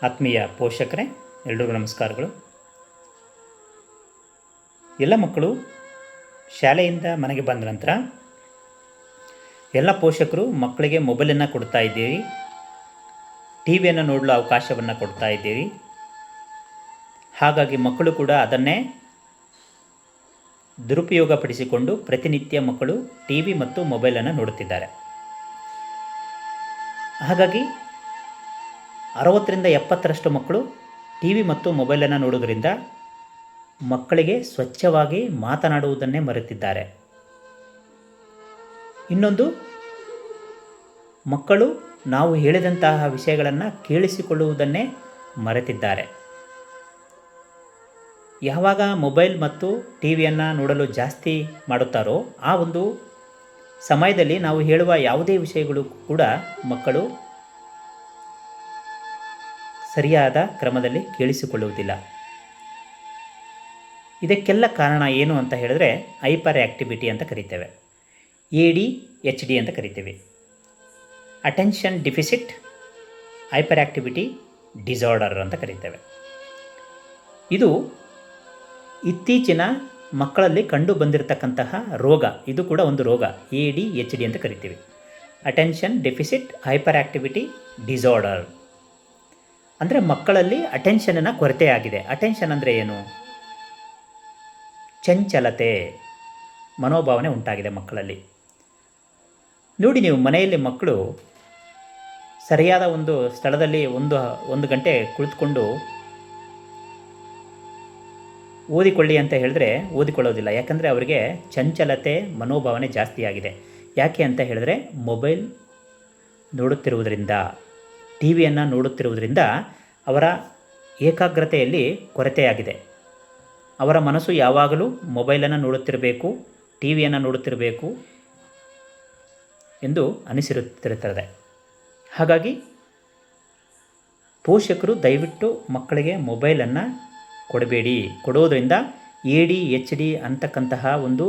ಆತ್ಮೀಯ ಪೋಷಕರೇ, ಎಲ್ರಿಗೂ ನಮಸ್ಕಾರಗಳು. ಎಲ್ಲ ಮಕ್ಕಳು ಶಾಲೆಯಿಂದ ಮನೆಗೆ ಬಂದ ನಂತರ ಎಲ್ಲ ಪೋಷಕರು ಮಕ್ಕಳಿಗೆ ಮೊಬೈಲನ್ನು ಕೊಡ್ತಾ ಇದ್ದೀವಿ, ಟಿ ವಿಯನ್ನು ನೋಡಲು ಅವಕಾಶವನ್ನು ಕೊಡ್ತಾ ಇದ್ದೀವಿ. ಹಾಗಾಗಿ ಮಕ್ಕಳು ಕೂಡ ಅದನ್ನೇ ದುರುಪಯೋಗಪಡಿಸಿಕೊಂಡು ಪ್ರತಿನಿತ್ಯ ಮಕ್ಕಳು ಟಿ ವಿ ಮತ್ತು ಮೊಬೈಲನ್ನು ನೋಡುತ್ತಿದ್ದಾರೆ. ಹಾಗಾಗಿ 60ರಿಂದ 70ರಷ್ಟು ಮಕ್ಕಳು ಟಿ ವಿ ಮತ್ತು ಮೊಬೈಲನ್ನು ನೋಡುವುದರಿಂದ ಮಕ್ಕಳಿಗೆ ಸ್ವಚ್ಛವಾಗಿ ಮಾತನಾಡುವುದನ್ನೇ ಮರೆತಿದ್ದಾರೆ. ಇನ್ನೊಂದು, ಮಕ್ಕಳು ನಾವು ಹೇಳಿದಂತಹ ವಿಷಯಗಳನ್ನು ಕೇಳಿಸಿಕೊಳ್ಳುವುದನ್ನೇ ಮರೆತಿದ್ದಾರೆ. ಯಾವಾಗ ಮೊಬೈಲ್ ಮತ್ತು ಟಿ ವಿಯನ್ನು ನೋಡಲು ಜಾಸ್ತಿ ಮಾಡುತ್ತಾರೋ ಆ ಒಂದು ಸಮಯದಲ್ಲಿ ನಾವು ಹೇಳುವ ಯಾವುದೇ ವಿಷಯಗಳು ಕೂಡ ಮಕ್ಕಳು ಸರಿಯಾದ ಕ್ರಮದಲ್ಲಿ ಕೇಳಿಸಿಕೊಳ್ಳುವುದಿಲ್ಲ. ಇದಕ್ಕೆಲ್ಲ ಕಾರಣ ಏನು ಅಂತ ಹೇಳಿದ್ರೆ ಹೈಪರ್ ಆ್ಯಕ್ಟಿವಿಟಿ ಅಂತ ಕರಿತೇವೆ, ADHD ಅಂತ ಕರಿತೇವೆ. Attention deficit hyperactivity disorder ಅಂತ ಕರಿತೇವೆ. ಇದು ಇತ್ತೀಚಿನ ಮಕ್ಕಳಲ್ಲಿ ಕಂಡು ಬಂದಿರತಕ್ಕಂತಹ ರೋಗ. ಇದು ಕೂಡ ಒಂದು ರೋಗ, ADHD ಅಂತ ಕರಿತೀವಿ, attention deficit hyperactivity disorder. ಅಂದರೆ ಮಕ್ಕಳಲ್ಲಿ ಅಟೆನ್ಷನ್ನ ಕೊರತೆ ಆಗಿದೆ. ಅಟೆನ್ಷನ್ ಅಂದರೆ ಏನು? ಚಂಚಲತೆ ಮನೋಭಾವನೆ ಉಂಟಾಗಿದೆ ಮಕ್ಕಳಲ್ಲಿ. ನೋಡಿ, ನೀವು ಮನೆಯಲ್ಲಿ ಮಕ್ಕಳು ಸರಿಯಾದ ಒಂದು ಸ್ಥಳದಲ್ಲಿ ಒಂದು ಗಂಟೆ ಕುಳಿತುಕೊಂಡು ಓದಿಕೊಳ್ಳಿ ಅಂತ ಹೇಳಿದ್ರೆ ಓದಿಕೊಳ್ಳೋದಿಲ್ಲ. ಯಾಕಂದರೆ ಅವರಿಗೆ ಚಂಚಲತೆ ಮನೋಭಾವನೆ ಜಾಸ್ತಿ ಆಗಿದೆ. ಯಾಕೆ ಅಂತ ಹೇಳಿದ್ರೆ ಮೊಬೈಲ್ ನೋಡುತ್ತಿರುವುದರಿಂದ, ಟಿ ವಿಯನ್ನು ನೋಡುತ್ತಿರುವುದರಿಂದ ಅವರ ಏಕಾಗ್ರತೆಯಲ್ಲಿ ಕೊರತೆಯಾಗಿದೆ. ಅವರ ಮನಸ್ಸು ಯಾವಾಗಲೂ ಮೊಬೈಲನ್ನು ನೋಡುತ್ತಿರಬೇಕು, ಟಿ ವಿಯನ್ನು ನೋಡುತ್ತಿರಬೇಕು ಎಂದು ಅನಿಸಿರುತ್ತಿರುತ್ತದೆ. ಹಾಗಾಗಿ ಪೋಷಕರು ದಯವಿಟ್ಟು ಮಕ್ಕಳಿಗೆ ಮೊಬೈಲನ್ನು ಕೊಡಬೇಡಿ. ಕೊಡೋದರಿಂದ ADHD ಅಂತಕ್ಕಂತಹ ಒಂದು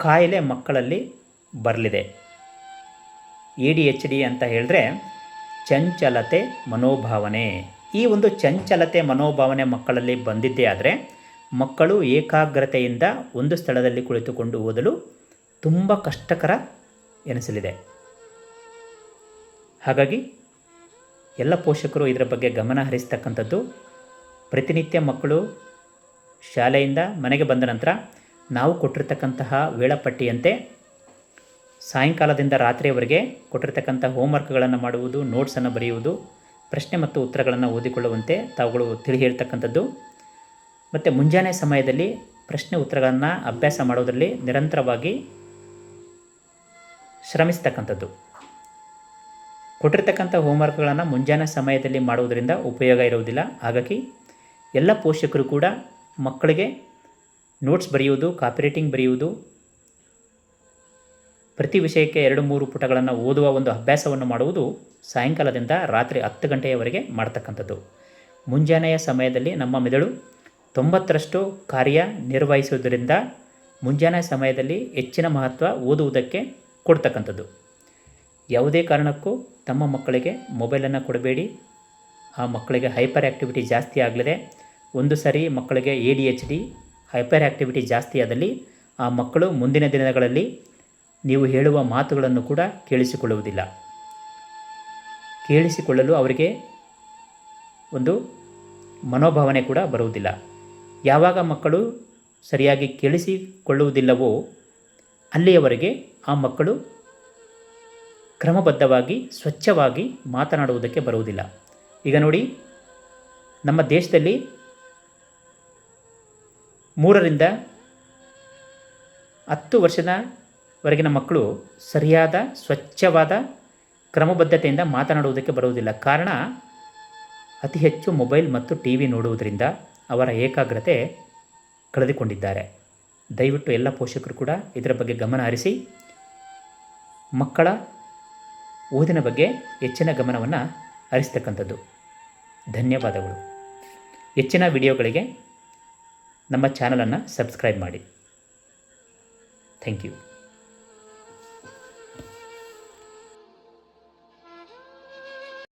ಕಾಯಿಲೆ ಮಕ್ಕಳಲ್ಲಿ ಬರಲಿದೆ. ADHD ಅಂತ ಹೇಳಿದ್ರೆ ಚಂಚಲತೆ ಮನೋಭಾವನೆ. ಈ ಒಂದು ಚಂಚಲತೆ ಮನೋಭಾವನೆ ಮಕ್ಕಳಲ್ಲಿ ಬಂದಿದ್ದೇ ಆದರೆ ಮಕ್ಕಳು ಏಕಾಗ್ರತೆಯಿಂದ ಒಂದು ಸ್ಥಳದಲ್ಲಿ ಕುಳಿತುಕೊಂಡು ಓದಲು ತುಂಬ ಕಷ್ಟಕರ ಎನಿಸಲಿದೆ. ಹಾಗಾಗಿ ಎಲ್ಲ ಪೋಷಕರು ಇದರ ಬಗ್ಗೆ ಗಮನ ಹರಿಸ್ತಕ್ಕಂಥದ್ದು. ಪ್ರತಿನಿತ್ಯ ಮಕ್ಕಳು ಶಾಲೆಯಿಂದ ಮನೆಗೆ ಬಂದ ನಂತರ ನಾವು ಕೊಟ್ಟಿರ್ತಕ್ಕಂತಹ ವೇಳಾಪಟ್ಟಿಯಂತೆ ಸಾಯಂಕಾಲದಿಂದ ರಾತ್ರಿಯವರೆಗೆ ಕೊಟ್ಟಿರ್ತಕ್ಕಂಥ ಹೋಮ್ವರ್ಕ್ಗಳನ್ನು ಮಾಡುವುದು, ನೋಟ್ಸನ್ನು ಬರೆಯುವುದು, ಪ್ರಶ್ನೆ ಮತ್ತು ಉತ್ತರಗಳನ್ನು ಓದಿಕೊಳ್ಳುವಂತೆ ತಾವುಗಳು ತಿಳಿ ಹೇಳ್ತಕ್ಕಂಥದ್ದು. ಮತ್ತು ಮುಂಜಾನೆ ಸಮಯದಲ್ಲಿ ಪ್ರಶ್ನೆ ಉತ್ತರಗಳನ್ನು ಅಭ್ಯಾಸ ಮಾಡೋದರಲ್ಲಿ ನಿರಂತರವಾಗಿ ಶ್ರಮಿಸ್ತಕ್ಕಂಥದ್ದು. ಕೊಟ್ಟಿರ್ತಕ್ಕಂಥ ಹೋಮ್ವರ್ಕ್ಗಳನ್ನು ಮುಂಜಾನೆ ಸಮಯದಲ್ಲಿ ಮಾಡುವುದರಿಂದ ಉಪಯೋಗ ಇರುವುದಿಲ್ಲ. ಹಾಗಾಗಿ ಎಲ್ಲ ಪೋಷಕರು ಕೂಡ ಮಕ್ಕಳಿಗೆ ನೋಟ್ಸ್ ಬರೆಯುವುದು, ಕಾಪಿ ರೈಟಿಂಗ್ ಬರೆಯುವುದು, ಪ್ರತಿ ವಿಷಯಕ್ಕೆ 2-3 ಪುಟಗಳನ್ನು ಓದುವ ಒಂದು ಅಭ್ಯಾಸವನ್ನು ಮಾಡುವುದು ಸಾಯಂಕಾಲದಿಂದ ರಾತ್ರಿ 10 ಗಂಟೆಯವರೆಗೆ ಮಾಡ್ತಕ್ಕಂಥದ್ದು. ಮುಂಜಾನೆಯ ಸಮಯದಲ್ಲಿ ನಮ್ಮ ಮೆದುಳು 90ರಷ್ಟು ಕಾರ್ಯ ನಿರ್ವಹಿಸುವುದರಿಂದ ಮುಂಜಾನೆ ಸಮಯದಲ್ಲಿ ಹೆಚ್ಚಿನ ಮಹತ್ವ ಓದುವುದಕ್ಕೆ ಕೊಡ್ತಕ್ಕಂಥದ್ದು. ಯಾವುದೇ ಕಾರಣಕ್ಕೂ ತಮ್ಮ ಮಕ್ಕಳಿಗೆ ಮೊಬೈಲನ್ನು ಕೊಡಬೇಡಿ. ಆ ಮಕ್ಕಳಿಗೆ ಹೈಪರ್ ಆ್ಯಕ್ಟಿವಿಟಿ ಜಾಸ್ತಿ ಆಗಲಿದೆ. ಒಂದು ಸರಿ ಮಕ್ಕಳಿಗೆ ADHD ಹೈಪರ್ ಆ್ಯಕ್ಟಿವಿಟಿ ಜಾಸ್ತಿ ಆದಲ್ಲಿ ಆ ಮಕ್ಕಳು ಮುಂದಿನ ದಿನಗಳಲ್ಲಿ ನೀವು ಹೇಳುವ ಮಾತುಗಳನ್ನು ಕೂಡ ಕೇಳಿಸಿಕೊಳ್ಳುವುದಿಲ್ಲ. ಕೇಳಿಸಿಕೊಳ್ಳಲು ಅವರಿಗೆ ಒಂದು ಮನೋಭಾವನೆ ಕೂಡ ಬರುವುದಿಲ್ಲ. ಯಾವಾಗ ಮಕ್ಕಳು ಸರಿಯಾಗಿ ಕೇಳಿಸಿಕೊಳ್ಳುವುದಿಲ್ಲವೋ ಅಲ್ಲಿಯವರೆಗೆ ಆ ಮಕ್ಕಳು ಕ್ರಮಬದ್ಧವಾಗಿ ಸ್ವಚ್ಛವಾಗಿ ಮಾತನಾಡುವುದಕ್ಕೆ ಬರುವುದಿಲ್ಲ. ಈಗ ನೋಡಿ, ನಮ್ಮ ದೇಶದಲ್ಲಿ 3ರಿಂದ 10 ವರ್ಷದವರೆಗಿನ ಮಕ್ಕಳು ಸರಿಯಾದ ಸ್ವಚ್ಛವಾದ ಕ್ರಮಬದ್ಧತೆಯಿಂದ ಮಾತನಾಡುವುದಕ್ಕೆ ಬರುವುದಿಲ್ಲ. ಕಾರಣ ಅತಿ ಹೆಚ್ಚು ಮೊಬೈಲ್ ಮತ್ತು ಟಿ ವಿ ನೋಡುವುದರಿಂದ ಅವರ ಏಕಾಗ್ರತೆ ಕಳೆದುಕೊಂಡಿದ್ದಾರೆ. ದಯವಿಟ್ಟು ಎಲ್ಲ ಪೋಷಕರು ಕೂಡ ಇದರ ಬಗ್ಗೆ ಗಮನ ಹರಿಸಿ ಮಕ್ಕಳ ಓದಿನ ಬಗ್ಗೆ ಹೆಚ್ಚಿನ ಗಮನವನ್ನು ಹರಿಸ್ತಕ್ಕಂಥದ್ದು. ಧನ್ಯವಾದಗಳು. ಹೆಚ್ಚಿನ ವಿಡಿಯೋಗಳಿಗೆ ನಮ್ಮ ಚಾನಲನ್ನು ಸಬ್ಸ್ಕ್ರೈಬ್ ಮಾಡಿ. Thank you.